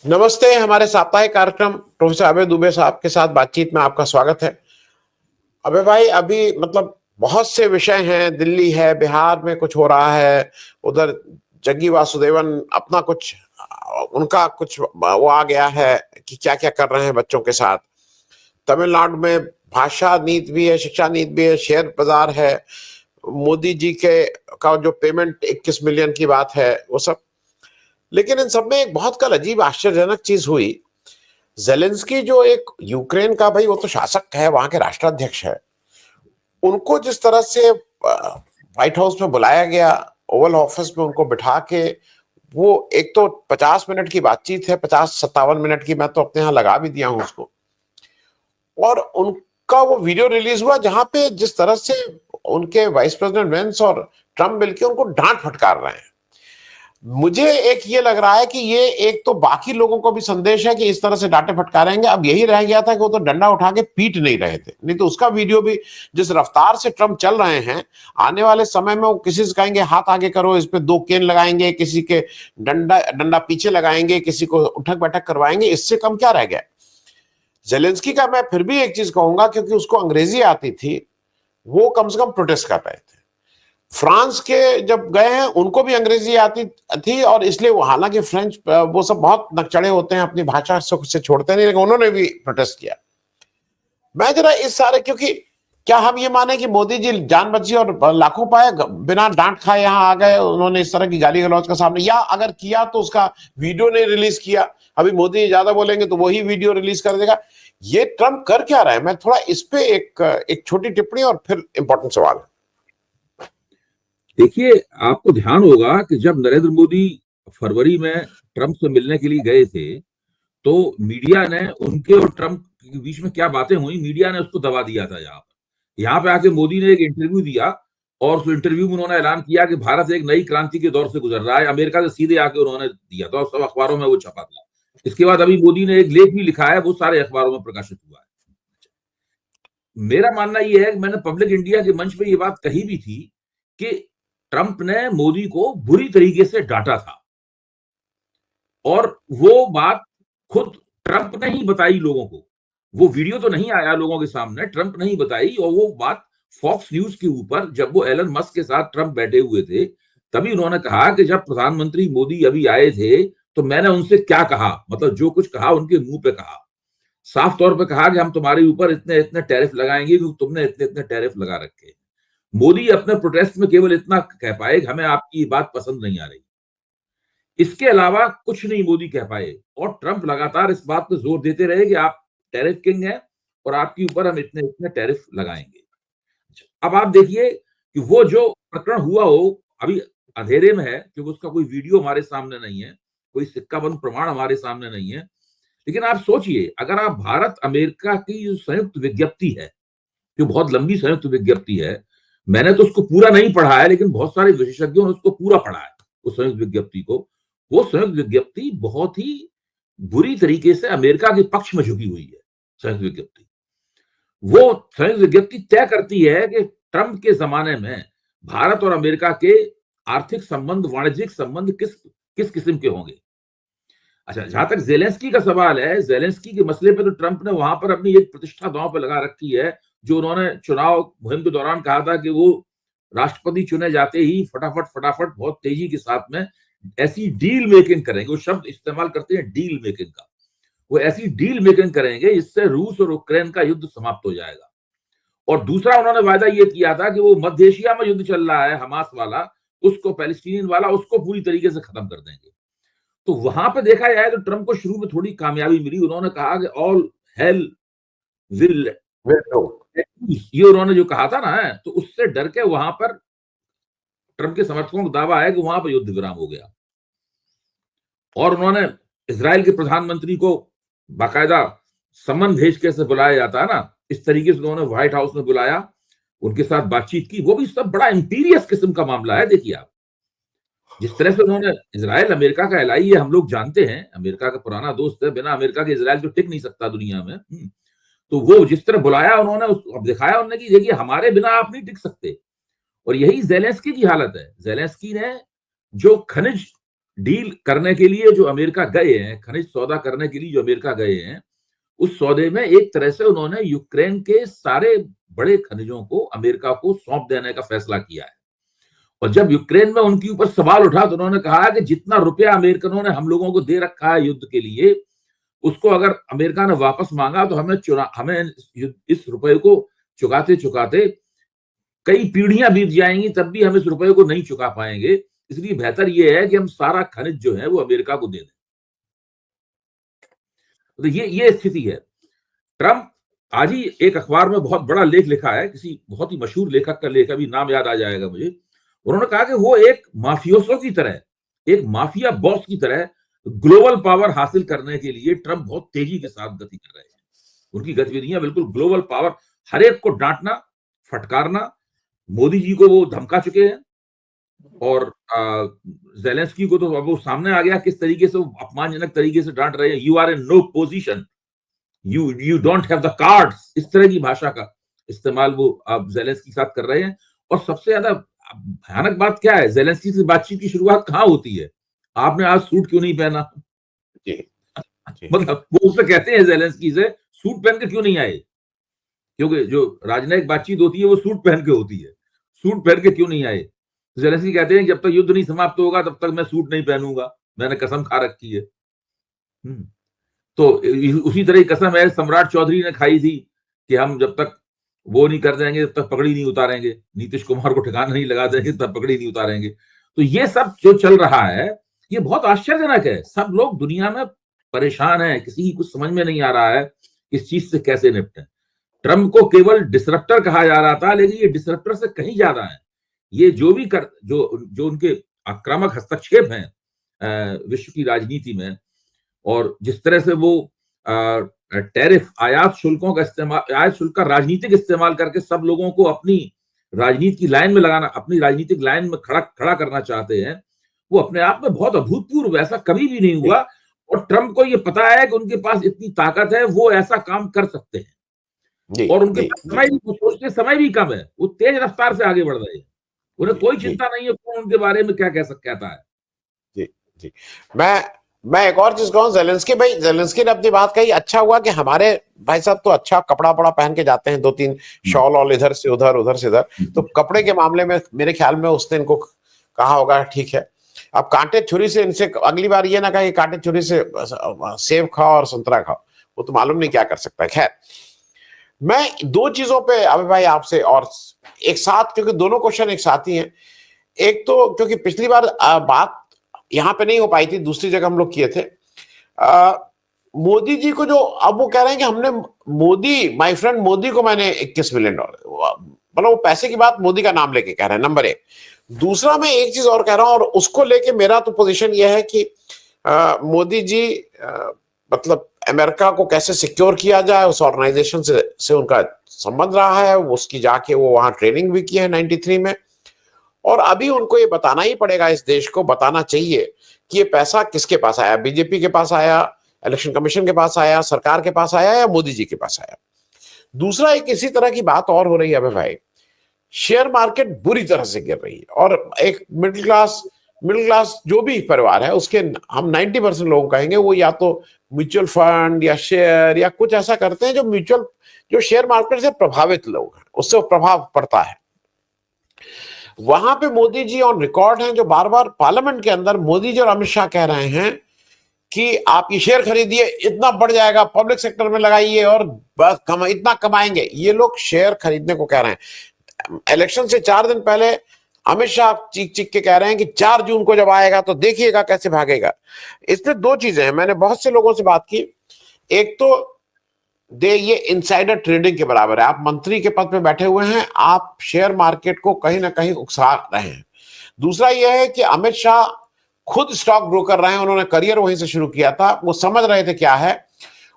नमस्ते। हमारे साप्ताहिक कार्यक्रम प्रोफेसर अभय दुबे साहब के साथ बातचीत में आपका स्वागत है। अभय भाई, अभी मतलब बहुत से विषय हैं। दिल्ली है, बिहार में कुछ हो रहा है, उधर जग्गी वासुदेवन अपना कुछ उनका कुछ वो आ गया है कि क्या क्या कर रहे हैं बच्चों के साथ। तमिलनाडु में भाषा नीति भी है, शिक्षा नीति भी है, शेयर बाजार है, मोदी जी के का जो पेमेंट 21 मिलियन की बात है वो सब। लेकिन इन सब में एक बहुत कल अजीब आश्चर्यजनक चीज हुई। जेलेंस्की जो एक यूक्रेन का, भाई वो तो शासक है, वहां के राष्ट्राध्यक्ष है, उनको जिस तरह से व्हाइट हाउस में बुलाया गया, ओवल ऑफिस में उनको बिठा के, वो एक तो 50 मिनट की बातचीत है, 50-57 मिनट की, मैं तो अपने यहाँ लगा भी दिया हूं उसको। और उनका वो वीडियो रिलीज हुआ जहां पे जिस तरह से उनके वाइस प्रेसिडेंट वेंस और ट्रम्प मिलकर उनको डांट फटकार रहे हैं, मुझे एक ये लग रहा है कि ये एक तो बाकी लोगों को भी संदेश है कि इस तरह से डांटे फटकारेंगे। अब यही रह गया था कि वो तो डंडा उठा के पीट नहीं रहे थे, नहीं तो उसका वीडियो भी जिस रफ्तार से ट्रम्प चल रहे हैं, आने वाले समय में वो किसी से कहेंगे हाथ आगे करो, इस पे 2 केन लगाएंगे, किसी के डंडा डंडा पीछे लगाएंगे, किसी को उठक बैठक करवाएंगे, इससे कम क्या रह गया। जेलेंस्की का मैं फिर भी एक चीज कहूंगा, क्योंकि उसको अंग्रेजी आती थी, वो कम से कम प्रोटेस्ट कर रहे थे। फ्रांस के जब गए हैं, उनको भी अंग्रेजी आती थी, और इसलिए वो, हालांकि फ्रेंच वो सब बहुत नकचड़े होते हैं, अपनी भाषा से छोड़ते नहीं, लेकिन उन्होंने भी प्रोटेस्ट किया। मैं जरा इस सारे, क्योंकि क्या हम ये माने कि मोदी जी जान बची और लाखों पाए, बिना डांट खाए यहाँ आ गए, उन्होंने इस तरह की गाली गलौज का सामने, या अगर किया तो उसका वीडियो नहीं रिलीज किया। अभी मोदी ज्यादा बोलेंगे तो वही वीडियो रिलीज कर देगा। ये ट्रम्प कर क्या रहा है? मैं थोड़ा इस पे एक छोटी टिप्पणी और फिर इंपॉर्टेंट सवाल। देखिए, आपको ध्यान होगा कि जब नरेंद्र मोदी फरवरी में ट्रंप से मिलने के लिए गए थे, तो मीडिया ने उनके और ट्रंप के बीच में क्या बातें हुई, मीडिया ने उसको दबा दिया था। यहाँ पे आके मोदी ने एक इंटरव्यू दिया और उस इंटरव्यू में उन्होंने ऐलान किया कि भारत एक नई क्रांति के दौर से गुजर रहा है। अमेरिका से सीधे आके उन्होंने दिया था और सब अखबारों में वो छपा था। इसके बाद अभी मोदी ने एक लेख भी लिखा है, वो सारे अखबारों में प्रकाशित हुआ है। मेरा मानना यह है कि मैंने पब्लिक इंडिया के मंच पे ये बात कही भी थी कि ट्रंप ने मोदी को बुरी तरीके से डांटा था, और वो बात खुद ट्रंप ने ही बताई लोगों को। वो वीडियो तो नहीं आया लोगों के सामने, ट्रंप ने ही बताई। और वो बात फॉक्स न्यूज के ऊपर, जब वो एलन मस्क के साथ ट्रंप बैठे हुए थे, तभी उन्होंने कहा कि जब प्रधानमंत्री मोदी अभी आए थे तो मैंने उनसे क्या कहा, मतलब जो कुछ कहा उनके मुंह पे कहा। साफ तौर पे कहा कि हम तुम्हारे ऊपर इतने इतने टैरिफ लगाएंगे क्योंकि तुमने इतने इतने टैरिफ लगा रखे। मोदी अपने प्रोटेस्ट में केवल इतना कह पाए कि हमें आपकी बात पसंद नहीं आ रही। इसके अलावा कुछ नहीं मोदी कह पाए, और ट्रंप लगातार इस बात पर जोर देते रहे कि आप टैरिफ किंग हैं और आपके ऊपर हम इतने इतने टैरिफ लगाएंगे। अब आप देखिए कि वो जो प्रकरण हुआ हो अभी अंधेरे में है, क्योंकि उसका कोई वीडियो हमारे सामने नहीं है, कोई सिक्काबंद प्रमाण हमारे सामने नहीं है। लेकिन आप सोचिए, अगर आप भारत अमेरिका की जो संयुक्त विज्ञप्ति है, जो बहुत लंबी संयुक्त विज्ञप्ति है, मैंने तो उसको पूरा नहीं पढ़ा है, लेकिन बहुत सारे विशेषज्ञों ने उसको पूरा पढ़ा है, उस संयुक्त विज्ञप्ति को। वो संयुक्त विज्ञप्ति बहुत ही बुरी तरीके से अमेरिका के पक्ष में झुकी हुई है। संयुक्त विज्ञप्ति, वो संयुक्त विज्ञप्ति तय करती है कि ट्रंप के जमाने में भारत और अमेरिका के आर्थिक संबंध, वाणिज्यिक संबंध किस किस किस्म के होंगे। अच्छा, जहां तक जेलेंस्की का सवाल है, जेलेंस्की के मसले पे तो ट्रंप ने वहां पर अपनी एक प्रतिष्ठा दांव पे लगा रखी है, जो उन्होंने चुनाव मुहिम के दौरान कहा था कि वो राष्ट्रपति चुने जाते ही फटाफट फटाफट बहुत तेजी के साथ में ऐसी डील मेकिंग करेंगे। वो शब्द इस्तेमाल करते हैं, डील मेकिंग का। वो ऐसी डील मेकिंग करेंगे जिससे रूस और यूक्रेन का युद्ध समाप्त हो जाएगा। और दूसरा उन्होंने वायदा ये किया था कि वो मध्य एशिया में युद्ध चल रहा है, हमास वाला, उसको, पैलेस्टीनियन वाला, उसको पूरी तरीके से खत्म कर देंगे। तो वहां पे देखा जाए तो ट्रंप को शुरू में थोड़ी कामयाबी मिली। उन्होंने कहा कि ऑल हेल विल, ये उन्होंने जो कहा था ना, तो उससे डर के वहां पर ट्रंप के समर्थकों का दावा है कि वहां पर युद्ध विराम हो गया। और उन्होंने इजराइल के प्रधानमंत्री को बाकायदा सम्मन भेज के से बुलाया जाता है ना, इस तरीके से उन्होंने व्हाइट हाउस में बुलाया, उनके साथ बातचीत की। वो भी सब बड़ा इंपीरियस किस्म का मामला है। देखिए आप, जिस तरह से उन्होंने, इजराइल अमेरिका का एलाई है, हम लोग जानते हैं, अमेरिका का पुराना दोस्त है, बिना अमेरिका के इजराइल तो टिक नहीं सकता दुनिया में। तो वो जिस तरह बुलाया उन्होंने, अब दिखाया उन्होंने कि देखिए हमारे बिना आप नहीं टिक सकते। और यही जेलेंस्की की हालत है। जेलेंस्की ने जो खनिज डील करने के लिए जो अमेरिका गए हैं, खनिज सौदा करने के लिए जो अमेरिका गए हैं, उस सौदे में एक तरह से उन्होंने यूक्रेन के सारे बड़े खनिजों को अमेरिका को सौंप देने का फैसला किया है। और जब यूक्रेन में उनके ऊपर सवाल उठा तो उन्होंने कहा कि जितना रुपया अमेरिकनों ने हम लोगों को दे रखा है युद्ध के लिए, उसको अगर अमेरिका ने वापस मांगा तो हमें इस रुपए को चुकाते चुकाते कई पीढ़ियां बीत जाएंगी, तब भी हम इस रुपए को नहीं चुका पाएंगे। इसलिए बेहतर यह है कि हम सारा खनिज जो है वो अमेरिका को दे दें। तो ये स्थिति है। ट्रंप आज ही एक अखबार में बहुत बड़ा लेख लिखा है, किसी बहुत ही मशहूर लेखक का लेख, अभी नाम याद आ जाएगा मुझे। उन्होंने कहा कि वो एक माफियोसो की तरह, एक माफिया बॉस की तरह ग्लोबल पावर हासिल करने के लिए ट्रंप बहुत तेजी के साथ गति कर रहे हैं। उनकी गतिविधियां बिल्कुल ग्लोबल पावर, हर एक को डांटना, फटकारना। मोदी जी को वो धमका चुके हैं और ज़ेलेंस्की को तो अब वो सामने आ गया किस तरीके से वो अपमानजनक तरीके से डांट रहे हैं। You are in no position, you don't have the cards, इस तरह की भाषा का इस्तेमाल वो अब ज़ेलेंस्की के साथ कर रहे हैं। और सबसे ज्यादा भयानक बात क्या है, ज़ेलेंस्की से बातचीत की शुरुआत कहाँ होती है? आपने आज सूट क्यों नहीं पहना? जी, जी। मतलब वो उससे कहते हैं ज़ेलेंस्की से, सूट पहन के क्यों नहीं आए? क्योंकि जो राजनयिक बातचीत होती है वो सूट पहन के होती है। सूट पहन के क्यों नहीं आए? ज़ेलेंस्की कहते हैं जब तक युद्ध नहीं समाप्त होगा तब तक मैं सूट नहीं पहनूंगा, मैंने कसम खा रखी है। तो उसी तरह की कसम है सम्राट चौधरी ने खाई थी कि हम जब तक वो नहीं कर देंगे तब तक पगड़ी नहीं उतारेंगे, नीतीश कुमार को ठिकाना नहीं लगा देंगे तब पगड़ी नहीं उतारेंगे। तो ये सब जो चल रहा है ये बहुत आश्चर्यजनक है। सब लोग दुनिया में परेशान है, किसी की कुछ समझ में नहीं आ रहा है इस चीज से कैसे निपटें। ट्रंप को केवल डिसरप्टर कहा जा रहा था, लेकिन ये डिसरप्टर से कहीं ज्यादा है। ये जो भी जो उनके आक्रामक हस्तक्षेप हैं विश्व की राजनीति में, और जिस तरह से वो टैरिफ, आयात शुल्कों का इस्तेमाल, आयात शुल्क का राजनीतिक इस्तेमाल करके सब लोगों को अपनी राजनीति की लाइन में लगाना, अपनी राजनीतिक लाइन में खड़ा करना चाहते हैं, वो अपने आप में बहुत अभूतपूर्व, ऐसा कभी भी नहीं हुआ। और ट्रंप को ये पता है कि उनके पास इतनी ताकत है, वो ऐसा काम कर सकते हैं। और उनके पास समय भी, सोचते समय भी कम है, वो तेज रफ्तार से आगे बढ़ रहे हैं। उन्हें कोई चिंता नहीं है कौन उनके बारे में क्या कहता है। जी जी। मैं एक और चीज कहूँ, ज़ेलेंस्की भाई, ज़ेलेंस्की ने अपनी बात कही, अच्छा हुआ कि हमारे भाई साहब तो अच्छा कपड़ा वपड़ा पहन के जाते हैं, 2-3 शॉल और इधर से उधर, उधर से इधर। तो कपड़े के मामले में मेरे ख्याल में उसने इनको कहा होगा ठीक है, अब कांटे छुरी से इनसे अगली बार ये ना कहे कि कांटे छुरी से सेब खाओ और संतरा खाओ, वो तो मालूम नहीं क्या कर सकता है। खैर, मैं 2 चीजों पे अबे भाई आपसे और एक साथ, क्योंकि दोनों क्वेश्चन एक साथ ही हैं। एक तो क्योंकि पिछली बार बात यहाँ पे नहीं हो पाई थी, दूसरी जगह हम लोग किए थे। मोदी जी को जो अब वो कह रहे हैं कि हमने मोदी, माय फ्रेंड मोदी को मैंने $21 मिलियन, मतलब वो पैसे की बात मोदी का नाम लेके कह रहे हैं, नंबर 1। दूसरा मैं एक चीज और कह रहा हूं, और उसको लेके मेरा तो पोजीशन यह है कि मोदी जी मतलब अमेरिका को कैसे सिक्योर किया जाए, उस ऑर्गेनाइजेशन से उनका संबंध रहा है, उसकी जाके वो वहां ट्रेनिंग भी की है 93 में। और अभी उनको ये बताना ही पड़ेगा, इस देश को बताना चाहिए कि ये पैसा किसके पास आया, बीजेपी के पास आया, इलेक्शन कमीशन के पास आया, सरकार के पास आया, या मोदी जी के पास आया। दूसरा एक इसी तरह की बात और हो रही है अबे भाई, शेयर मार्केट बुरी तरह से गिर रही है, और एक मिडिल क्लास जो भी परिवार है उसके हम 90% लोग कहेंगे वो या तो म्यूचुअल फंड या शेयर या कुछ ऐसा करते हैं जो शेयर मार्केट से प्रभावित लोग हैं, उससे प्रभाव पड़ता है। वहां पे मोदी जी ऑन रिकॉर्ड हैं, जो बार बार पार्लियामेंट के अंदर मोदी जी और अमित शाह कह रहे हैं कि आप ये शेयर खरीदिए, इतना बढ़ जाएगा, पब्लिक सेक्टर में लगाइए और बस इतना कमाएंगे। ये लोग शेयर खरीदने को कह रहे हैं। इलेक्शन से 4 दिन पहले अमित शाह चीख चीख के कह रहे हैं कि 4 जून को जब आएगा तो देखिएगा कैसे भागेगा। इसमें 2 चीजें हैं, मैंने बहुत से लोगों से बात की। एक तो ये इनसाइडर ट्रेडिंग के बराबर है, आप मंत्री के पद पे बैठे हुए हैं, आप शेयर मार्केट को कहीं ना कहीं उकसा रहे हैं। दूसरा यह है कि अमित शाह खुद स्टॉक ब्रोकर रहे हैं, उन्होंने करियर वहीं से शुरू किया था, वो समझ रहे थे क्या है,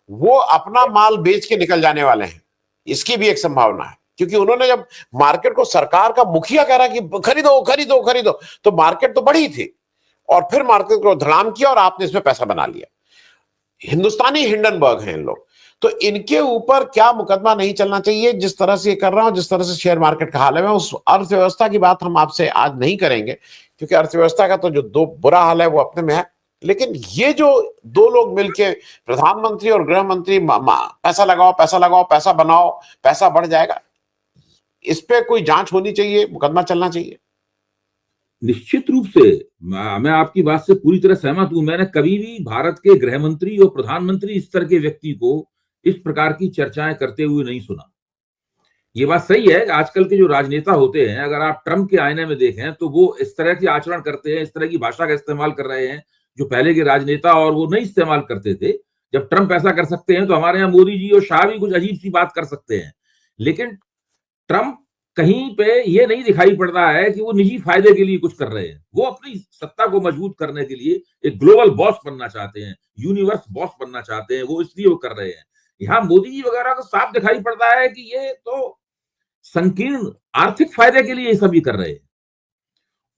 वो अपना माल बेच के निकल जाने वाले हैं, इसकी भी एक संभावना है। क्योंकि उन्होंने जब मार्केट को, सरकार का मुखिया कह रहा कि खरीदो खरीदो खरीदो, तो मार्केट तो बढ़ी थी, और फिर मार्केट को धड़ाम किया और आपने इसमें पैसा बना लिया। हिंदुस्तानी हिंडनबर्ग हैं इन लोग। तो इनके ऊपर क्या मुकदमा नहीं चलना चाहिए? जिस तरह से ये कर रहा हूं, जिस तरह से शेयर मार्केट का हाल है, मैं उस अर्थव्यवस्था की बात हम आपसे आज नहीं करेंगे, क्योंकि अर्थव्यवस्था का तो जो दो बुरा हाल है वो अपने में है। लेकिन ये जो दो लोग मिलके, प्रधानमंत्री और गृह मंत्री, पैसा लगाओ, पैसा लगाओ, पैसा बनाओ, पैसा बढ़ जाएगा, इस पे कोई जांच होनी चाहिए, मुकदमा चलना चाहिए। निश्चित रूप से मैं आपकी बात से पूरी तरह सहमत हूं। मैंने कभी भी भारत के गृह मंत्री और प्रधानमंत्री स्तर के व्यक्ति को इस प्रकार की चर्चाएं करते हुए नहीं सुना। ये बात सही है, आजकल के जो राजनेता होते हैं, अगर आप ट्रंप के आईने में देखें तो वो इस तरह की आचरण करते हैं, इस तरह की भाषा का इस्तेमाल कर रहे हैं जो पहले के राजनेता और वो नहीं इस्तेमाल करते थे। जब ट्रंप ऐसा कर सकते हैं तो हमारे यहाँ मोदी जी और शाह भी कुछ अजीब सी बात कर सकते हैं। लेकिन ट्रंप कहीं पे ये नहीं दिखाई पड़ रहा है कि वो निजी फायदे के लिए कुछ कर रहे हैं। वो अपनी सत्ता को मजबूत करने के लिए एक ग्लोबल बॉस बनना चाहते हैं, यूनिवर्स बॉस बनना चाहते हैं, वो इसलिए वो कर रहे हैं। यहाँ मोदी जी वगैरह को साफ दिखाई पड़ता है कि ये तो संकीर्ण आर्थिक फायदे के लिए ये सभी कर रहे हैं।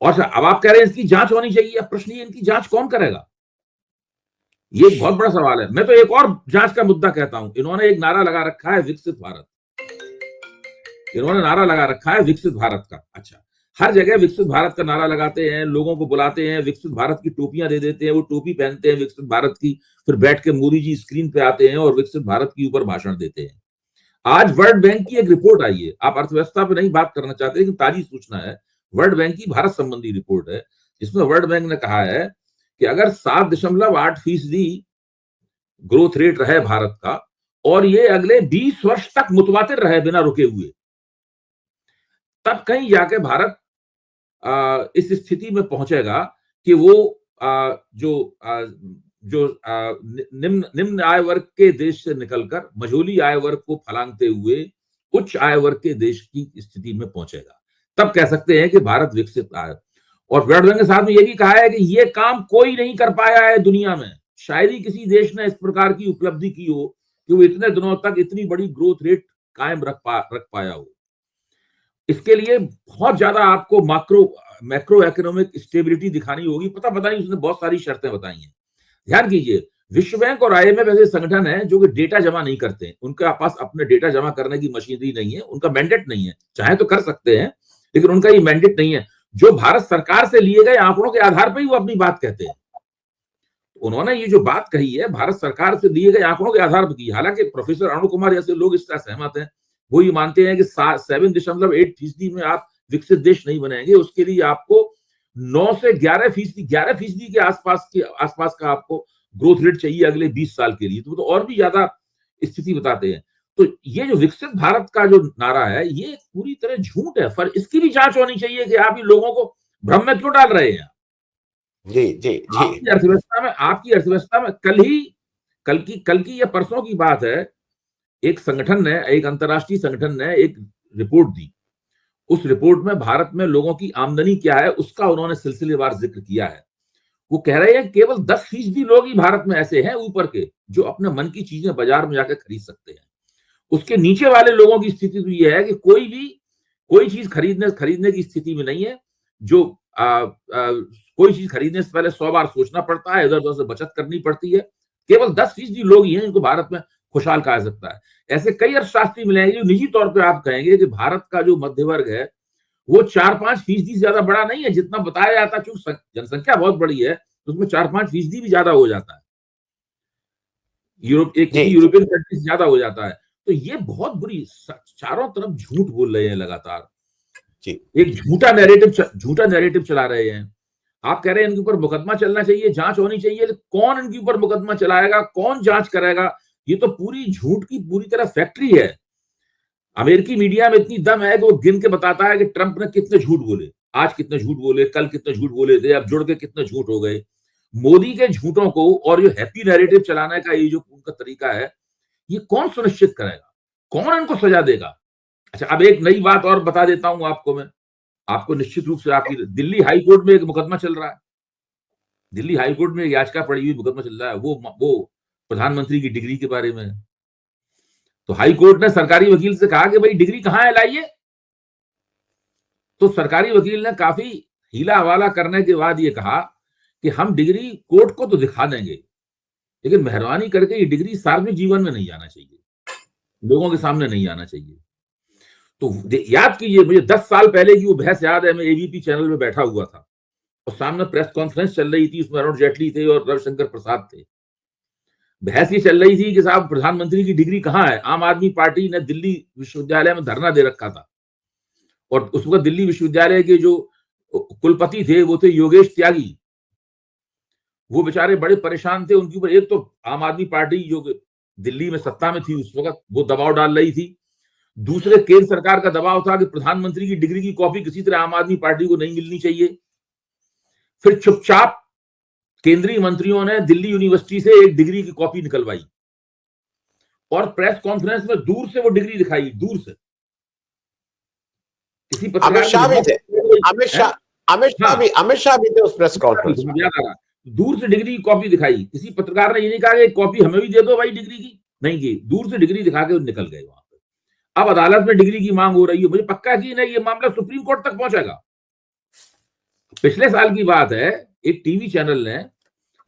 और अब आप कह रहे हैं इसकी जांच होनी चाहिए। अब प्रश्न ये, इनकी जांच कौन करेगा? ये एक बहुत बड़ा सवाल है। मैं तो एक और जांच का मुद्दा कहता हूं। इन्होंने एक नारा लगा रखा है विकसित भारत। इन्होंने नारा लगा रखा है विकसित भारत का। अच्छा, हर जगह विकसित भारत का नारा लगाते हैं, लोगों को बुलाते हैं, विकसित भारत की टोपियां दे देते हैं, वो टोपी पहनते हैं विकसित भारत की, फिर बैठ के मोदी जी स्क्रीन पे आते हैं और विकसित भारत के ऊपर भाषण देते हैं। आज वर्ल्ड बैंक की एक रिपोर्ट आई है, आप अर्थव्यवस्था पे नहीं बात करना चाहते लेकिन ताजी सूचना है, वर्ल्ड बैंक की भारत संबंधी रिपोर्ट है, जिसमें वर्ल्ड बैंक ने कहा है कि अगर 7.8% ग्रोथ रेट रहे भारत का और ये अगले 20 वर्ष तक मुतवातिर रहे बिना रुके हुए, तब कहीं जाके भारत इस स्थिति में पहुंचेगा कि वो निम्न आय वर्ग के देश से निकलकर मझोली आय वर्ग को फलांगते हुए उच्च आय वर्ग के देश की स्थिति में पहुंचेगा। तब कह सकते हैं कि भारत विकसित आय। और वर्ल्ड बैंक के साथ में यह भी कहा है कि यह काम कोई नहीं कर पाया है दुनिया में, शायद ही किसी देश ने इस प्रकार की उपलब्धि की हो कि वो इतने दिनों तक इतनी बड़ी ग्रोथ रेट कायम रख पाया हो। इसके लिए बहुत ज्यादा आपको मैक्रो इकोनॉमिक स्टेबिलिटी दिखानी होगी। पता नहीं, उसने बहुत सारी शर्तें बताई हैं। ध्यान कीजिए, विश्व बैंक और IMF ऐसे संगठन है जो कि डेटा जमा नहीं करते हैं। उनके पास अपने डेटा जमा करने की मशीनरी नहीं है, उनका मैंडेट नहीं है। चाहे तो कर सकते हैं लेकिन उनका ये मैंडेट नहीं है। जो भारत सरकार से लिए गए आंकड़ों के आधार पर ही वो अपनी बात कहते हैं। उन्होंने ये जो बात कही है भारत सरकार से दिए गए आंकड़ों के आधार पर की। हालांकि प्रोफेसर अरुण कुमार जैसे लोग इससे सहमत हैं, वो ये मानते हैं कि 7.8% में आप विकसित देश नहीं बनेंगे। उसके लिए आपको 9 से 11% के आसपास का आपको ग्रोथ रेट चाहिए अगले 20 साल के लिए। तो और भी ज्यादा स्थिति बताते हैं। तो ये जो विकसित भारत का जो नारा है ये पूरी तरह झूठ है। पर इसकी भी जांच होनी चाहिए कि आप इन लोगों को भ्रम में क्यों डाल रहे हैं। जी जी जी। आपकी अर्थव्यवस्था में कल की या परसों की बात है, एक संगठन ने, एक अंतरराष्ट्रीय संगठन ने एक रिपोर्ट दी। उस रिपोर्ट में भारत में लोगों की आमदनी क्या है उसका उन्होंने सिलसिलेवार जिक्र किया है। वो कह रहे हैं केवल 10% लोग ही भारत में ऐसे हैं ऊपर के जो अपने मन की चीजें बाजार में जाकर खरीद सकते हैं। उसके नीचे वाले लोगों की स्थिति तो ये है कि कोई चीज खरीदने की स्थिति में नहीं है। जो कोई चीज खरीदने से पहले 100 बार सोचना पड़ता है, इधर उधर से बचत करनी पड़ती है। केवल 10% लोग ही हैं जिनको भारत में खुशहाल कहा जा सकता है। ऐसे कई अर्थशास्त्री मिलेंगे जो निजी तौर पर आप कहेंगे कि भारत का जो मध्य वर्ग है वो 4-5% से ज्यादा बड़ा नहीं है जितना बताया जाता है। क्योंकि जनसंख्या बहुत बड़ी है तो उसमें 4-5% भी ज्यादा हो जाता है, यूरोपियन कंट्री से ज्यादा हो जाता है। तो ये बहुत बुरी, चारों तरफ झूठ बोल रहे हैं लगातार, एक झूठा नैरेटिव चला रहे हैं। आप कह रहे हैं इनके ऊपर मुकदमा चलना चाहिए, जांच होनी चाहिए। कौन इनके ऊपर मुकदमा चलाएगा, कौन जांच करेगा? ये तो पूरी झूठ की पूरी तरह फैक्ट्री है। अमेरिकी मीडिया में इतनी दम है कि वो गिन के बताता है कि ट्रंप ने कितने झूठ बोले, आज कितने झूठ बोले, कल कितने झूठ बोले थे, अब जुड़ के कितने झूठ हो गए। मोदी के झूठों को और ये हैप्पी नैरेटिव चलाने का ये जो उनका तरीका है, ये कौन सुनिश्चित करेगा, कौन इनको सजा देगा? अच्छा, अब एक नई बात और बता देता हूं आपको निश्चित रूप से आपकी दिल्ली हाई कोर्ट में एक मुकदमा चल रहा है। दिल्ली हाई कोर्ट में एक याचिका पड़ी हुई मुकदमा चल रहा है, वो प्रधानमंत्री की डिग्री के बारे में। तो हाई कोर्ट ने सरकारी वकील से कहा कि भाई डिग्री कहां है, लाइए। तो सरकारी वकील ने काफी हीला हवाला करने के बाद ये कहा कि हम डिग्री कोर्ट को तो दिखा देंगे, लेकिन मेहरबानी करके ये डिग्री सार्वजनिक जीवन में नहीं आना चाहिए, लोगों के सामने नहीं आना चाहिए। तो याद कीजिए, मुझे 10 साल पहले की वो बहस याद है, मैं एबीपी चैनल में बैठा हुआ था और सामने प्रेस कॉन्फ्रेंस चल रही थी, उसमें अरुण जेटली थे और रविशंकर प्रसाद थे। बहस ये चल रही थी कि साहब प्रधानमंत्री की डिग्री कहाँ है। आम आदमी पार्टी ने दिल्ली विश्वविद्यालय में धरना दे रखा था और उस वक्त दिल्ली विश्वविद्यालय के जो कुलपति थे वो थे योगेश त्यागी। वो बेचारे बड़े परेशान थे, उनके ऊपर एक तो आम आदमी पार्टी जो दिल्ली में सत्ता में थी उस वक्त वो दबाव डाल रही थी, दूसरे केंद्र सरकार का दबाव था कि प्रधानमंत्री की डिग्री की कॉपी किसी तरह आम आदमी पार्टी को नहीं मिलनी चाहिए। फिर चुपचाप केंद्रीय मंत्रियों ने दिल्ली यूनिवर्सिटी से एक डिग्री की कॉपी निकलवाई और प्रेस कॉन्फ्रेंस में दूर से वो डिग्री दिखाई, दूर से। किसी अमित शाह भी थे, अमित शाह भी थे उस प्रेस कॉन्फ्रेंस में। दूर से डिग्री की कॉपी दिखाई, किसी पत्रकार ने ये नहीं कहा कि कॉपी हमें भी दे दो भाई डिग्री की, नहीं की, दूर से डिग्री दिखा के निकल गए वहां पे। अब अदालत में डिग्री की मांग हो रही है, मुझे पक्का यकीन है ये मामला सुप्रीम कोर्ट तक पहुंचेगा। पिछले साल की बात है, एक टीवी चैनल ने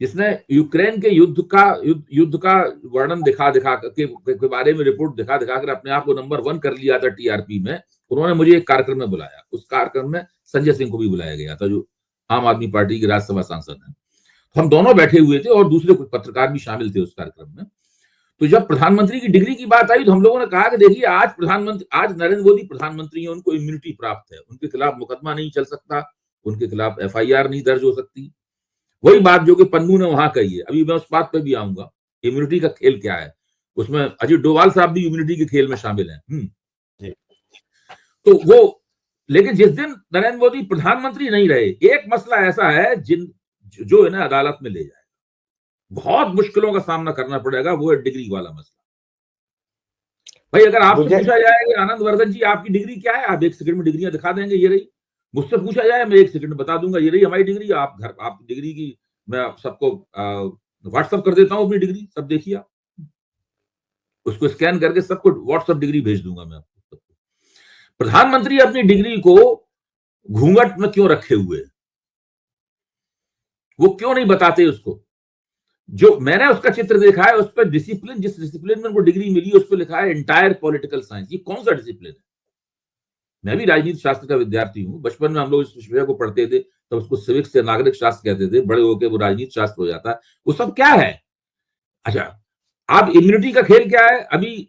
जिसने यूक्रेन के युद्ध का वर्णन दिखा के बारे में रिपोर्ट दिखा कर अपने आप को नंबर 1 कर लिया था टीआरपी में, उन्होंने मुझे एक कार्यक्रम में बुलाया। उस कार्यक्रम में संजय सिंह को भी बुलाया गया था जो आम आदमी पार्टी के राज्यसभा सांसद हैं। तो हम दोनों बैठे हुए थे और दूसरे कुछ पत्रकार भी शामिल थे उस कार्यक्रम में। तो जब प्रधानमंत्री की डिग्री की बात आई तो हम लोगों ने कहा कि देखिए आज नरेंद्र मोदी प्रधानमंत्री हैं, उनको इम्यूनिटी प्राप्त है, उनके खिलाफ मुकदमा नहीं चल सकता, उनके खिलाफ एफआईआर नहीं दर्ज हो सकती। वही बात जो कि पन्नू ने वहां कही है, अभी मैं उस बात पर भी आऊंगा। इम्यूनिटी का खेल क्या है, उसमें अजीत डोभाल साहब भी इम्यूनिटी के खेल में शामिल हैं। तो वो, लेकिन जिस दिन नरेंद्र मोदी प्रधानमंत्री नहीं रहे, एक मसला ऐसा है जो इन्हें अदालत में ले जाएगा, बहुत मुश्किलों का सामना करना पड़ेगा, वो है डिग्री वाला मसला। भाई अगर आपसे पूछा जाए कि आनंद वर्धन जी आपकी डिग्री क्या है, आप 1 सेकंड में डिग्रियां दिखा देंगे, ये रही। मुझसे पूछा जाए मैं 1 सेकंड में बता दूंगा, ये रही हमारी डिग्री। आप डिग्री की मैं सबको व्हाट्सएप कर देता हूं अपनी डिग्री, सब देखिए आप, उसको स्कैन करके सबको व्हाट्सएप डिग्री भेज दूंगा मैं आपको। प्रधानमंत्री अपनी डिग्री को घूंघट में क्यों रखे हुए, वो क्यों नहीं बताते उसको? जो मैंने उसका चित्र देखा है उस पर डिसिप्लिन, जिस डिसिप्लिन में उनको डिग्री मिली उस पर लिखा है एंटायर पॉलिटिकल साइंस। ये कौन सा डिसिप्लिन है? मैं भी राजनीति शास्त्र का विद्यार्थी हूं, बचपन में हम लोग इस विषय को पढ़ते थे, तो उसको सिविक्स या नागरिक शास्त्र कहते थे, बड़े होकर वो राजनीति शास्त्र हो जाता है। वो सब क्या है? अच्छा, अब इम्यूनिटी का खेल क्या है? अभी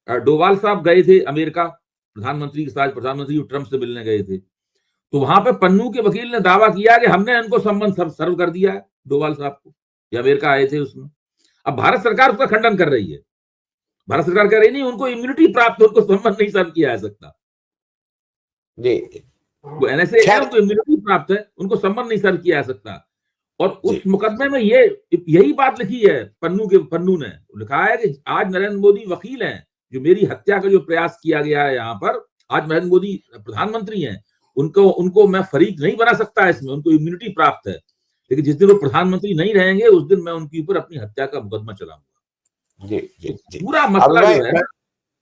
डोभाल साहब गए थे अमेरिका प्रधानमंत्री के साथ, प्रधानमंत्री ट्रंप से मिलने गए थे, तो वहां पे पन्नू के वकील ने दावा किया कि हमने इनको सम्मन सर्व कर दिया है डोभाल साहब को, ये अमेरिका आए थे उसमें। अब भारत सरकार उसका खंडन कर रही है। भारत सरकार कह रही नहीं, उनको इम्यूनिटी प्राप्त है, उनको सम्मन नहीं सर्व किया जा सकता जी। वो एनएसए है, उनको इम्यूनिटी प्राप्त है, उनको सम्मन नहीं सर्व किया जा सकता। और उस मुकदमे में यही बात लिखी है पन्नू ने लिखा है कि आज नरेंद्र मोदी वकील हैं, जो मेरी हत्या का जो प्रयास किया गया है यहाँ पर, आज नरेंद्र मोदी प्रधानमंत्री हैं, उनको मैं फरीक नहीं बना सकता इसमें, उनको इम्यूनिटी प्राप्त है, लेकिन जिस दिन वो प्रधानमंत्री नहीं रहेंगे उस दिन मैं उनके ऊपर अपनी हत्या का मुकदमा चलाऊंगा। जी। पूरा मसला जो है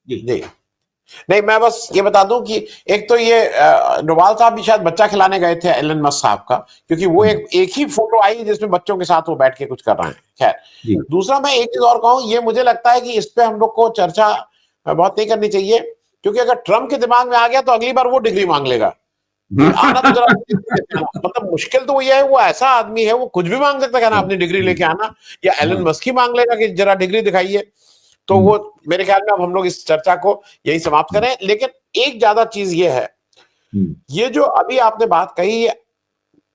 जी। नहीं, मैं बस ये बता दूं कि एक तो ये डोभाल साहब भी शायद बच्चा खिलाने गए थे एलन मस्क साहब का, क्योंकि वो एक ही फोटो आई जिसमें बच्चों के साथ वो बैठ के कुछ कर रहे हैं। खैर, दूसरा मैं एक चीज और कहूं, ये मुझे लगता है कि इस पे हम लोग को चर्चा बहुत नहीं करनी चाहिए, क्योंकि अगर ट्रंप के दिमाग में आ गया तो अगली बार वो डिग्री मांग लेगा। आना तो जरा मतलब मुश्किल तो ये है, वो ऐसा आदमी है, वो कुछ भी मांग सकता है ना, अपनी डिग्री लेके आना, या एलन मस्क ही मांग लेगा कि जरा डिग्री दिखाइए। तो वो मेरे ख्याल में अब हम लोग इस चर्चा को यही समाप्त करें। लेकिन एक ज्यादा चीज ये है, ये जो अभी आपने बात कही,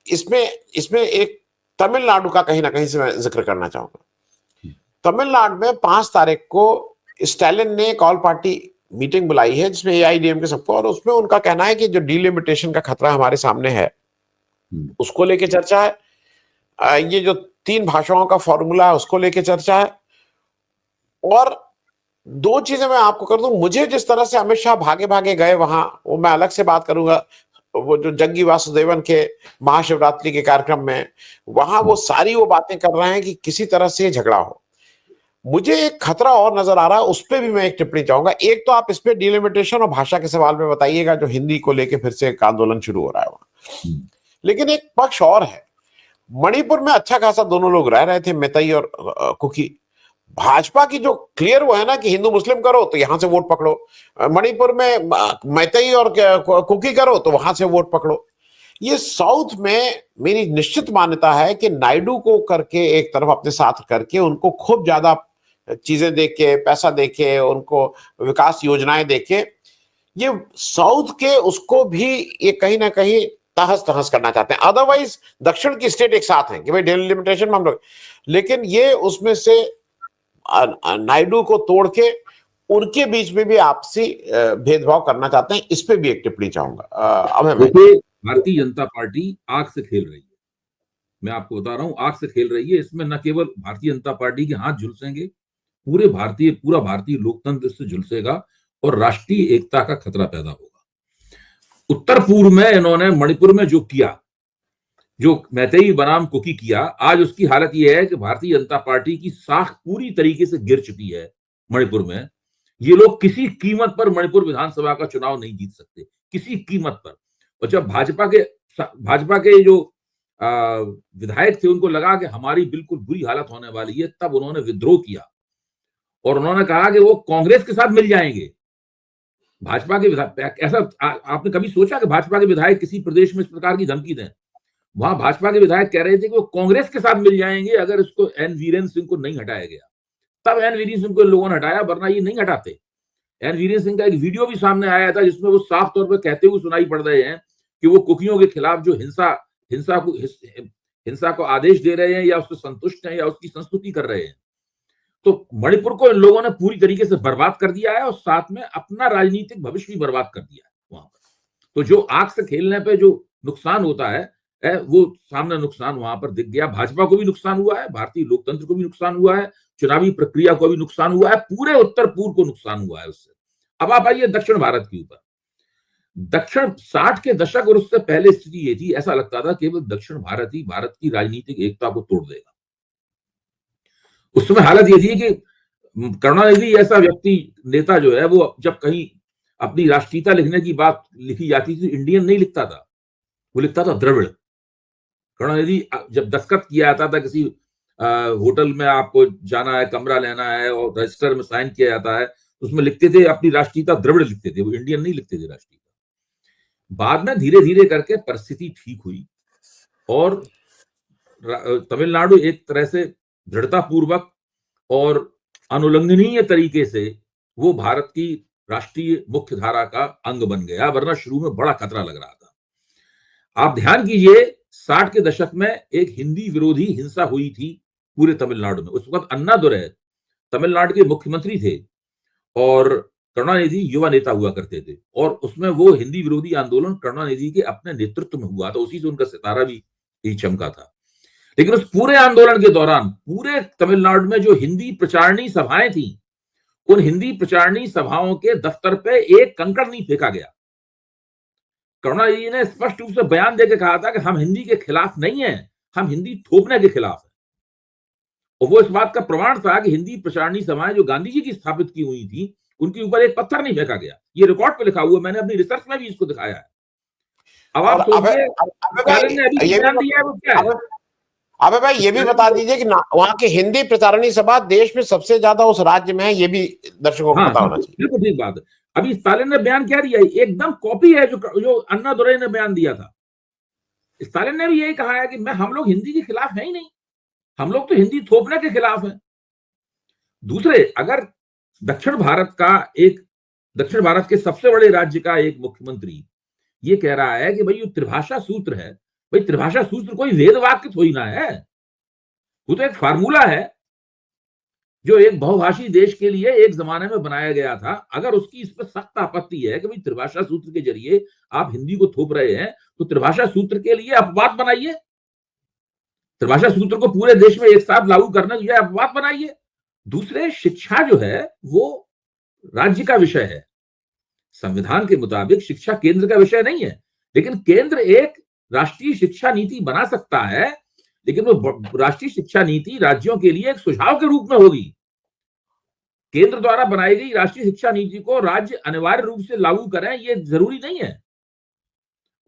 इसमें एक तमिलनाडु का कहीं ना कहीं से मैं जिक्र करना चाहूंगा। तमिलनाडु में 5 तारीख को स्टालिन ने एक ऑल पार्टी मीटिंग बुलाई है जिसमें एआईडीएम के सबको, और उसमें उनका कहना है कि जो डिलिमिटेशन का खतरा हमारे सामने है उसको लेके चर्चा है, ये जो 3 भाषाओं का फॉर्मूला है उसको लेके चर्चा है। और 2 चीजें मैं आपको कर दूं, मुझे जिस तरह से अमित शाह भागे भागे गए वहां, वो मैं अलग से बात करूंगा, वो जो जग्गी वासुदेवन के महाशिवरात्रि के कार्यक्रम में वहां वो सारी वो बातें कर रहे हैं कि किसी तरह से झगड़ा हो। मुझे एक खतरा और नजर आ रहा है, उस पर भी मैं एक टिप्पणी चाहूंगा। एक तो आप इस पे डिलिमिटेशन और भाषा के सवाल में बताइएगा, जो हिंदी को लेके फिर से एक आंदोलन शुरू हो रहा है वहां। लेकिन एक पक्ष और है, मणिपुर में अच्छा खासा दोनों लोग रह रहे थे, मेतई और कुकी। भाजपा की जो क्लियर वो है ना कि हिंदू मुस्लिम करो तो यहां से वोट पकड़ो, मणिपुर में मैतई और कुकी करो तो वहां से वोट पकड़ो। ये साउथ में मेरी निश्चित मान्यता है कि नायडू को करके एक तरफ अपने साथ करके उनको खूब ज्यादा चीजें देके, पैसा देके, उनको विकास योजनाएं देके, ये साउथ के उसको भी ये कहीं ना कहीं तहस तहस करना चाहते हैं। अदरवाइज दक्षिण की स्टेट एक साथ है कि भाई डिलिमिटेशन में हम लोग, लेकिन ये उसमें से नायडू को तोड़ के उनके बीच में भी आपसी भेदभाव करना चाहते हैं। इस पे भी एक टिप्पणी चाहूंगा। अभय भाई, देखिए, भारतीय जनता पार्टी आग से खेल रही है। मैं आपको बता रहा हूं, आग से खेल रही है। इसमें न केवल भारतीय जनता पार्टी के हाथ झुलसेंगे, पूरा भारतीय लोकतंत्र इससे झुलसेगा और राष्ट्रीय एकता का खतरा पैदा होगा। उत्तर पूर्व में इन्होंने मणिपुर में जो किया, जो मैतेई बनाम कुकी किया, आज उसकी हालत यह है कि भारतीय जनता पार्टी की साख पूरी तरीके से गिर चुकी है मणिपुर में। ये लोग किसी कीमत पर मणिपुर विधानसभा का चुनाव नहीं जीत सकते, किसी कीमत पर। और जब भाजपा के जो विधायक थे, उनको लगा कि हमारी बिल्कुल बुरी हालत होने वाली है, तब उन्होंने विद्रोह किया और उन्होंने कहा कि वो कांग्रेस के साथ मिल जाएंगे। भाजपा के विधायक, ऐसा आपने कभी सोचा कि भाजपा के विधायक किसी प्रदेश में इस प्रकार की धमकी दें? वहां भाजपा के विधायक कह रहे थे कि वो कांग्रेस के साथ मिल जाएंगे अगर इसको एन वीरेंद्र सिंह को नहीं हटाया गया। तब एन वीरेंद्र सिंह को लोगों ने हटाया, वरना ये नहीं हटाते। एन वीरेंद्र सिंह का एक वीडियो भी सामने आया था जिसमें वो साफ तौर पर कहते हुए सुनाई पड़ रहे हैं कि वो कुकियों के खिलाफ जो हिंसा को आदेश दे रहे हैं या उससे संतुष्ट हैं या उसकी संस्तुति कर रहे हैं। तो मणिपुर को इन लोगों ने पूरी तरीके से बर्बाद कर दिया है और साथ में अपना राजनीतिक भविष्य भी बर्बाद कर दिया है वहां पर। तो जो आग से खेलने पे जो नुकसान होता है, वो सामने नुकसान वहां पर दिख गया। भाजपा को भी नुकसान हुआ है, भारतीय लोकतंत्र को भी नुकसान हुआ है, चुनावी प्रक्रिया को भी नुकसान हुआ है, पूरे उत्तर पूर्व को नुकसान हुआ है उससे। अब आप आइए दक्षिण भारत के ऊपर। दक्षिण 60 के दशक और उससे पहले स्थिति ये थी, ऐसा लगता था केवल दक्षिण भारत ही भारत की राजनीतिक एकता को तोड़ देगा। उस समय हालत ये थी कि करुणानिधि ऐसा व्यक्ति, नेता जो है, वो जब कहीं अपनी राष्ट्रीयता लिखने की बात लिखी जाती थी, इंडियन नहीं लिखता था, वो लिखता था द्रविड़। करुणानिधि जब दस्तखत किया जाता था किसी होटल में, आपको जाना है, कमरा लेना है और रजिस्टर में साइन किया जाता है, उसमें लिखते थे अपनी राष्ट्रीयता द्रविड़ लिखते थे, वो इंडियन नहीं लिखते थे राष्ट्रीयता। बाद में धीरे धीरे करके परिस्थिति ठीक हुई और तमिलनाडु एक तरह से दृढ़ता पूर्वक और अनुल्लंघनीय तरीके से वो भारत की राष्ट्रीय मुख्य धारा का अंग बन गया, वरना शुरू में बड़ा खतरा लग रहा था। आप ध्यान कीजिए, 60 के दशक में एक हिंदी विरोधी हिंसा हुई थी पूरे तमिलनाडु में। उस वक्त अन्नादुरै तमिलनाडु के मुख्यमंत्री थे और करुणानिधि युवा नेता हुआ करते थे, और उसमें वो हिंदी विरोधी आंदोलन करुणानिधि के अपने नेतृत्व में हुआ था, उसी से उनका सितारा भी चमका था। लेकिन उस पूरे आंदोलन के दौरान पूरे तमिलनाडु में जो हिंदी प्रचारणी सभाएं थी, उन हिंदी प्रचारणी सभाओं के दफ्तर पे एक कंकड़ नहीं फेंका गया। करुणानिधि ने स्पष्ट रूप से बयान देकर कहा था कि हम हिंदी के खिलाफ नहीं है, हम हिंदी थोपने के खिलाफ है। और वो इस बात का प्रमाण था कि हिंदी प्रचारणी सभाएं जो गांधी जी की स्थापित की हुई थी, उनके ऊपर एक पत्थर नहीं फेंका गया। ये रिकॉर्ड पे लिखा हुआ, मैंने अपनी रिसर्च में भी इसको दिखाया है। अब आप सोचिए, स्टालिन ने अभी बयान दिया है, वो क्या है? अबे भाई, ये भी बता दीजिए कि वहां की हिंदी प्रचारणी सभा देश में सबसे ज्यादा उस राज्य में है, ये भी दर्शकों को पता होना चाहिए। बिल्कुल ठीक बात है। अभी स्टालिन ने बयान क्या दिया, एकदम कॉपी है जो अन्नादुरै ने बयान दिया था। स्टालिन ने भी यही कहा है कि हम लोग हिंदी के खिलाफ है ही नहीं, हम लोग तो हिंदी थोपने के खिलाफ है। दूसरे, अगर दक्षिण भारत के सबसे बड़े राज्य का एक मुख्यमंत्री ये कह रहा है कि भाई ये त्रिभाषा सूत्र है, भाई त्रिभाषा सूत्र कोई वेद वाक्य थोड़ी ना है, वो तो एक फार्मूला है जो एक बहुभाषी देश के लिए एक जमाने में बनाया गया था। अगर उसकी इस पर सख्त आपत्ति है कि भाई त्रिभाषा सूत्र के जरिए आप हिंदी को थोप रहे हैं, तो त्रिभाषा सूत्र के लिए अपवाद बनाइए, त्रिभाषा सूत्र को पूरे देश में एक साथ लागू करने के लिए अपवाद बनाइए। दूसरे, शिक्षा जो है वो राज्य का विषय है, संविधान के मुताबिक शिक्षा केंद्र का विषय नहीं है। लेकिन केंद्र एक राष्ट्रीय शिक्षा नीति बना सकता है, लेकिन वो राष्ट्रीय शिक्षा नीति राज्यों के लिए एक सुझाव के रूप में होगी। केंद्र द्वारा बनाई गई राष्ट्रीय शिक्षा नीति को राज्य अनिवार्य रूप से लागू करें, ये जरूरी नहीं है,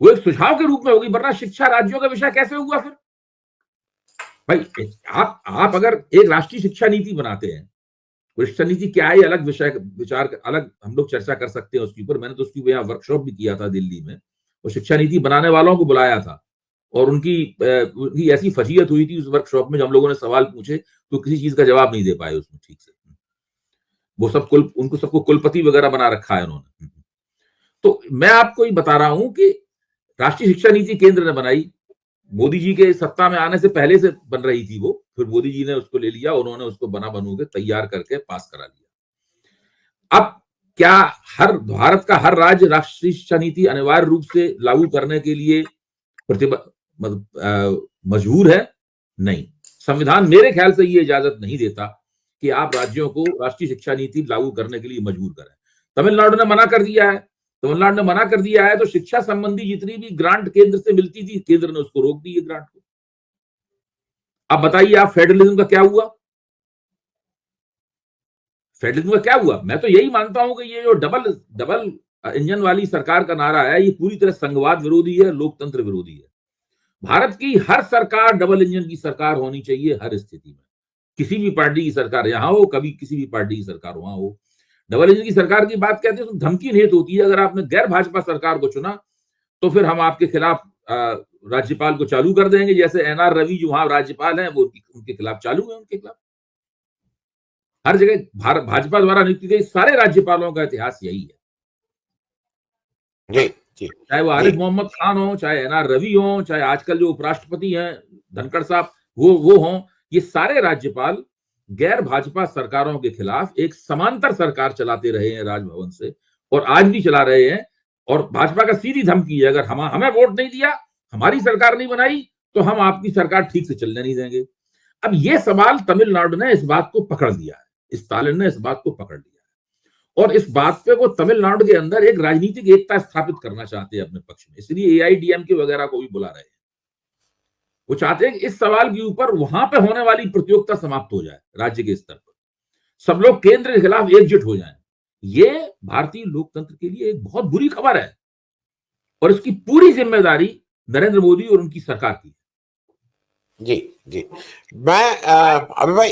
वो एक सुझाव के रूप में होगी, वरना शिक्षा राज्यों का विषय कैसे हुआ फिर? भाई आप अगर एक राष्ट्रीय शिक्षा नीति बनाते हैं, शिक्षा नीति क्या है, अलग विषय विचार अलग हम लोग चर्चा कर सकते हैं उसके ऊपर। मैंने तो उसकी यहाँ वर्कशॉप भी किया था दिल्ली में, और शिक्षा नीति बनाने वालों को बुलाया था, और उनकी ऐसी फजीयत हुई थी उस वर्कशॉप में, जब हम लोगों ने सवाल पूछे तो किसी चीज का जवाब नहीं दे पाए उसमें ठीक से। वो सब उनको सबको कुलपति वगैरह बना रखा है उन्होंने। तो मैं आपको ये बता रहा हूं कि राष्ट्रीय शिक्षा नीति केंद्र ने बनाई, मोदी जी के सत्ता में आने से पहले से बन रही थी वो, फिर मोदी जी ने उसको ले लिया, उन्होंने उसको बना बनू के तैयार करके पास करा लिया। अब क्या हर भारत का हर राज्य राष्ट्रीय शिक्षा नीति अनिवार्य रूप से लागू करने के लिए मजबूर है? नहीं, संविधान मेरे ख्याल से ये इजाजत नहीं देता कि आप राज्यों को राष्ट्रीय शिक्षा नीति लागू करने के लिए मजबूर करें। तमिलनाडु ने मना कर दिया है, तमिलनाडु ने मना कर दिया है, तो शिक्षा संबंधी जितनी भी ग्रांट केंद्र से मिलती थी, केंद्र ने उसको रोक दी है ग्रांट को। अब बताइए आप, फेडरलिज्म का क्या हुआ? फेडरलिज्म का क्या हुआ? मैं तो यही मानता हूं कि ये जो डबल इंजन वाली सरकार का नारा है, ये पूरी तरह संघवाद विरोधी है, लोकतंत्र विरोधी है। भारत की हर सरकार डबल इंजन की सरकार होनी चाहिए हर स्थिति में, किसी भी पार्टी की सरकार यहां हो, कभी किसी भी पार्टी की सरकार वहां हो। डबल इंजन की सरकार की बात कहते हैं तो धमकी निहित होती है। अगर आपने गैर भाजपा सरकार को चुना तो फिर हम आपके खिलाफ राज्यपाल को चालू कर देंगे, जैसे एनआर रवि जो वहां राज्यपाल हैं वो उनके खिलाफ चालू है, उनके खिलाफ हर जगह भाजपा द्वारा नियुक्त गए सारे राज्यपालों का इतिहास यही है। जी जी, चाहे वो आरिफ मोहम्मद खान हो, चाहे एनआर रवि हो, चाहे आजकल जो उपराष्ट्रपति हैं धनखड़ साहब वो हों, ये सारे राज्यपाल गैर भाजपा सरकारों के खिलाफ एक समांतर सरकार चलाते रहे हैं राजभवन से, और आज भी चला रहे हैं। और भाजपा का सीधी धमकी है, अगर हमें वोट नहीं दिया, हमारी सरकार नहीं बनाई, तो हम आपकी सरकार ठीक से चलने नहीं देंगे। अब ये सवाल तमिलनाडु ने इस बात को पकड़ लिया है, स्टालिन ने इस बात को पकड़ लिया है, और इस बात पे वो तमिलनाडु के अंदर एक राजनीतिक एकता स्थापित करना चाहते हैं अपने पक्ष में, इसलिए एआईडीएमके वगैरह को भी बुला रहे हैं। वो चाहते हैं कि इस सवाल के ऊपर वहां पे होने वाली प्रतियोगिता समाप्त हो जाए, राज्य के स्तर पर सब लोग केंद्र के खिलाफ एकजुट हो जाएं। ये भारतीय लोकतंत्र के लिए एक बहुत बुरी खबर है, और इसकी पूरी जिम्मेदारी नरेंद्र मोदी और उनकी सरकार की। जी जी, मैं अभी भाई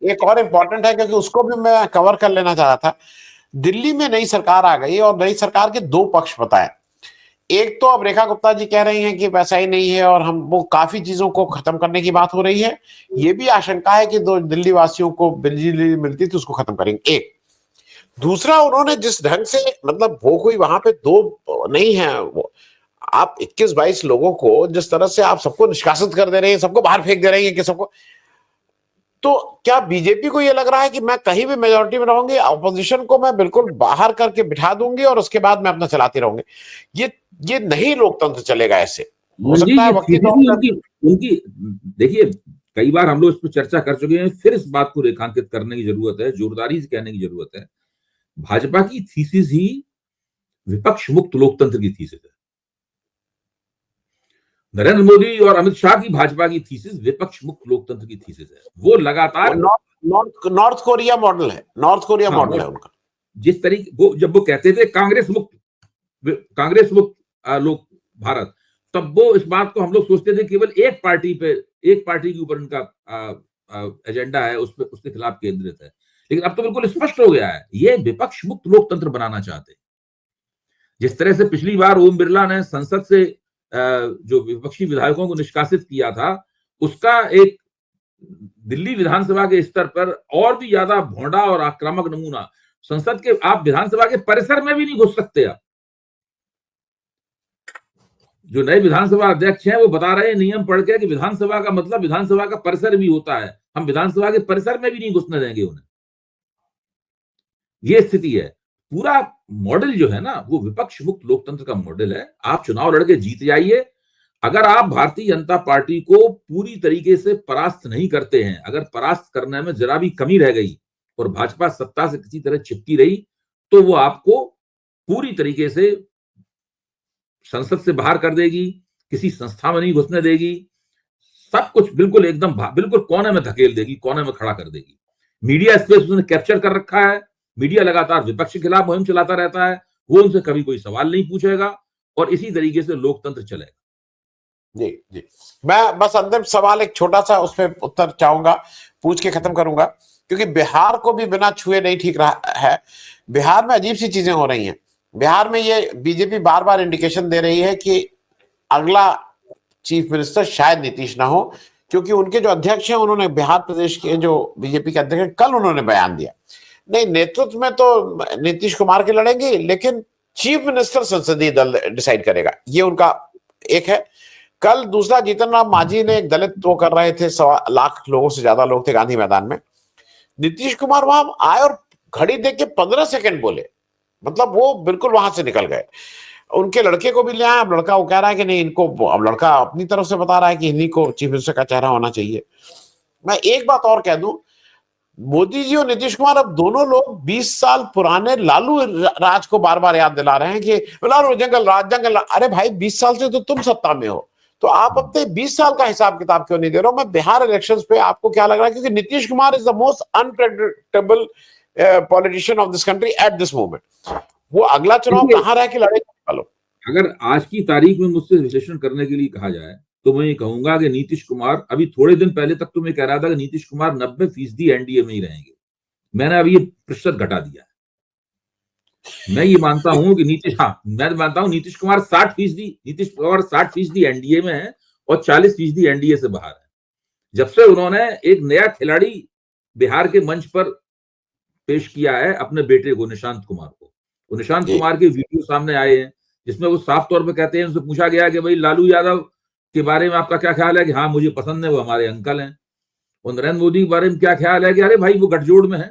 एक और इम्पोर्टेंट है, क्योंकि उसको भी मैं कवर कर लेना चाह रहा था। दिल्ली में नई सरकार आ गई और नई सरकार के दो पक्ष बताए। एक तो अब रेखा गुप्ता जी कह रही हैं कि वैसा ही नहीं है और हम वो काफी चीजों को खत्म करने की बात हो रही है। ये भी आशंका है कि दो दिल्ली वासियों को बिजली मिलती तो उसको खत्म करेंगे। एक दूसरा, उन्होंने जिस ढंग से, मतलब वो कोई वहां पे दो नहीं है, वो आप 21-22 लोगों को जिस तरह से आप सबको निष्कासित कर दे रहे हैं, सबको बाहर फेंक दे रहे हैं कि सबको, तो क्या बीजेपी को ये लग रहा है कि मैं कहीं भी मेजोरिटी में रहूंगी, ऑपोजिशन को मैं बिल्कुल बाहर करके बिठा दूंगी और उसके बाद मैं अपना चलाती रहूंगी? ये नहीं लोकतंत्र चलेगा ऐसे। हो सकता है वक्ती तौर पर उनकी देखिए, कई बार हम लोग इस पर चर्चा कर चुके हैं, फिर इस बात को रेखांकित करने की जरूरत है, जोरदारी से कहने की जरूरत है। भाजपा की थीसिस ही विपक्ष मुक्त लोकतंत्र की थीसिस है। नरेंद्र मोदी और अमित शाह की भाजपा की थीसिस विपक्ष मुक्त लोकतंत्र की थीसिस है। वो लगातार नॉर्थ कोरिया मॉडल है, नॉर्थ कोरिया मॉडल है उनका। जिस तरीके वो जब वो कहते थे कांग्रेस मुक्त लोक भारत, तब वो इस बात को हम लोग सोचते थे केवल एक पार्टी के ऊपर उनका एजेंडा है, उसके खिलाफ केंद्रित है। लेकिन अब तो बिल्कुल स्पष्ट हो गया है, ये विपक्ष मुक्त लोकतंत्र बनाना चाहते हैं। जिस तरह से पिछली बार ओम बिरला ने संसद से जो विपक्षी विधायकों को निष्कासित किया था, उसका एक दिल्ली विधानसभा के स्तर पर और भी ज्यादा भोंडा और आक्रामक नमूना, संसद के आप विधानसभा के परिसर में भी नहीं घुस सकते। आप जो नए विधानसभा अध्यक्ष हैं वो बता रहे हैं नियम पढ़ के कि विधानसभा का मतलब विधानसभा का परिसर भी होता है, हम विधानसभा के परिसर में भी नहीं घुसने देंगे उन्हें। ये स्थिति है। पूरा मॉडल जो है ना, वो विपक्ष मुक्त लोकतंत्र का मॉडल है। आप चुनाव लड़के जीत जाइए, अगर आप भारतीय जनता पार्टी को पूरी तरीके से परास्त नहीं करते हैं, अगर परास्त करने में जरा भी कमी रह गई और भाजपा सत्ता से किसी तरह चिपकी रही, तो वो आपको पूरी तरीके से संसद से बाहर कर देगी, किसी संस्था में नहीं घुसने देगी, सब कुछ बिल्कुल कोने में धकेल देगी, कोने में खड़ा कर देगी। मीडिया स्पेस उसने कैप्चर कर रखा है, मीडिया लगातार विपक्ष के खिलाफ मुहिम चलाता रहता है, वो उनसे कभी कोई सवाल नहीं पूछेगा और इसी तरीके से लोकतंत्र चलेगा। जी जी। मैं बस अंतिम सवाल एक छोटा सा उस पर उत्तर चाहूंगा, पूछ के खत्म करूंगा, क्योंकि बिहार को भी बिना छुए नहीं ठीक रहा है। बिहार में अजीब सी चीजें हो रही हैं। बिहार में ये बीजेपी बार बार इंडिकेशन दे रही है कि अगला चीफ मिनिस्टर शायद नीतीश ना हो, क्योंकि उनके जो अध्यक्ष हैं, उन्होंने बिहार प्रदेश के जो बीजेपी के अध्यक्ष हैं, कल उन्होंने बयान दिया, नहीं नेतृत्व में तो नीतीश कुमार के लड़ेंगे, लेकिन चीफ मिनिस्टर संसदीय दल डिसाइड करेगा, ये उनका एक है। कल दूसरा, जीतन राम मांझी ने एक दलित वो कर रहे थे, 1.25 लाख लोगों से ज्यादा लोग थे गांधी मैदान में, नीतीश कुमार वहां आए और घड़ी देख के 15 सेकंड बोले, मतलब वो बिल्कुल वहां से निकल गए। उनके लड़के को भी ले आए, अब लड़का वो कह रहा है कि नहीं इनको, अब लड़का अपनी तरफ से बता रहा है कि इन्हीं को चीफ मिनिस्टर का चेहरा होना चाहिए। मैं एक बात और कह दूं, मोदी जी और नीतीश कुमार अब दोनों लोग 20 साल पुराने लालू राज को बार बार याद दिला रहे हैं कि लालू जंगल राज जंगल राज। अरे भाई 20 साल से तो तुम सत्ता में हो, तो आप अपने 20 साल का हिसाब किताब क्यों नहीं दे रहे हो? मैं बिहार इलेक्शंस पे आपको क्या लग रहा है, क्योंकि Nitish Kumar is the most unpredictable politician of this country at this moment. वो अगला चुनाव कहां रह के लड़ेगा? अगर आज की तारीख में मुझसे विश्लेषण करने के लिए कहा जाए तो मैं ये कहूंगा कि नीतीश कुमार, अभी थोड़े दिन पहले तक तो मैं कह रहा था कि नीतीश कुमार 90% एनडीए में ही रहेंगे, मैंने अभी ये प्रतिशत घटा दिया है। मैं ये मानता हूं कि मैं मानता हूं नीतीश कुमार 60% एनडीए में है और 40% एनडीए से बाहर है। जब से उन्होंने एक नया खिलाड़ी बिहार के मंच पर पेश किया है, अपने बेटे को, निशांत कुमार को, वो निशांत कुमार के वीडियो सामने आए हैं जिसमें वो साफ तौर पे कहते हैं, उनसे पूछा गया कि भाई लालू यादव के बारे में आपका क्या ख्याल है, कि हाँ मुझे पसंद है, वो हमारे अंकल हैं। और नरेंद्र मोदी के बारे में क्या ख्याल है, कि अरे भाई वो गठजोड़ में है।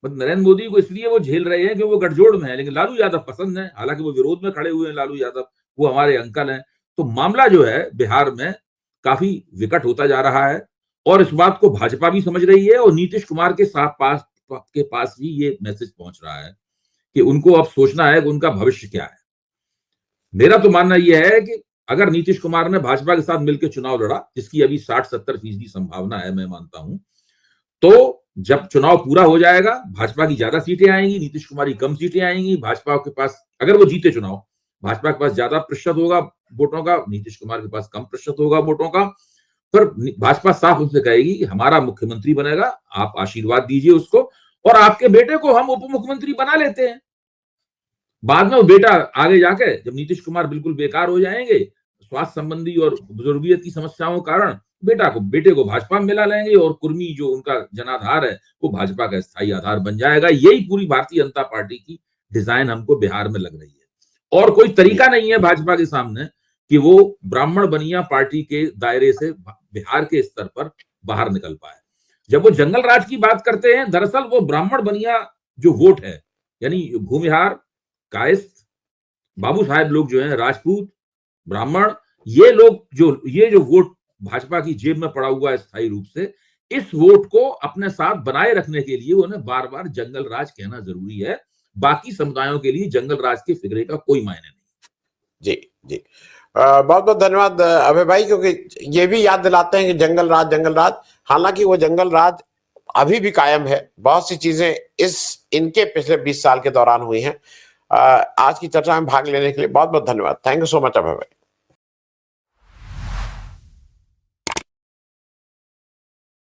मतलब नरेंद्र मोदी को इसलिए वो झेल रहे हैं कि वो गठजोड़ में है, लेकिन लालू यादव पसंद है, हालांकि वो विरोध में खड़े हुए हैं लालू यादव, वो हमारे अंकल हैं। तो मामला जो है बिहार में काफी विकट होता जा रहा है और इस बात को भाजपा भी समझ रही है और नीतीश कुमार के पास भी ये मैसेज पहुंच रहा है कि उनको अब सोचना है कि उनका भविष्य क्या है। मेरा तो मानना यह है कि अगर नीतीश कुमार ने भाजपा के साथ मिलकर चुनाव लड़ा, जिसकी अभी 60-70% संभावना है, मैं मानता हूं, तो जब चुनाव पूरा हो जाएगा भाजपा की ज्यादा सीटें आएंगी, नीतीश कुमार की कम सीटें आएंगी। भाजपा के पास, अगर वो जीते चुनाव, भाजपा के पास ज्यादा प्रतिशत होगा वोटों का, नीतीश कुमार के पास कम प्रतिशत होगा वोटों का। पर भाजपा साफ उनसे कहेगी कि हमारा मुख्यमंत्री बनेगा, आप आशीर्वाद दीजिए उसको, और आपके बेटे को हम उप मुख्यमंत्री बना लेते हैं। बाद में वो बेटा आगे जाके, जब नीतीश कुमार बिल्कुल बेकार हो जाएंगे स्वास्थ्य संबंधी और बुजुर्गियत की समस्याओं के कारण, बेटे को भाजपा में मिला लेंगे और कुर्मी जो उनका जनाधार है वो भाजपा का स्थायी आधार बन जाएगा। यही पूरी भारतीय जनता पार्टी की डिजाइन हमको बिहार में लग रही है। और कोई तरीका नहीं है भाजपा के सामने कि वो ब्राह्मण बनिया पार्टी के दायरे से बिहार के स्तर पर बाहर निकल पाए। जब वो जंगल राज की बात करते हैं, दरअसल वो ब्राह्मण बनिया जो वोट है, यानी भूमिहार, कायस्थ, बाबू साहेब लोग जो हैं, राजपूत, ब्राह्मण, ये जो वोट भाजपा की जेब में पड़ा हुआ है स्थायी रूप से, इस वोट को अपने साथ बनाए रखने के लिए उन्हें बार बार जंगल राज कहना जरूरी है। बाकी समुदायों के लिए जंगल राज के फिक्रे का कोई मायने नहीं। जी जी, बहुत बहुत धन्यवाद अभय भाई, क्योंकि ये भी याद दिलाते हैं कि जंगल राज, हालांकि वो जंगल राज अभी भी कायम है। बहुत सी चीजें इनके पिछले 20 साल के दौरान हुई हैं। आज की चर्चा में भाग लेने के लिए बहुत बहुत धन्यवाद। थैंक यू सो मच अभय भाई।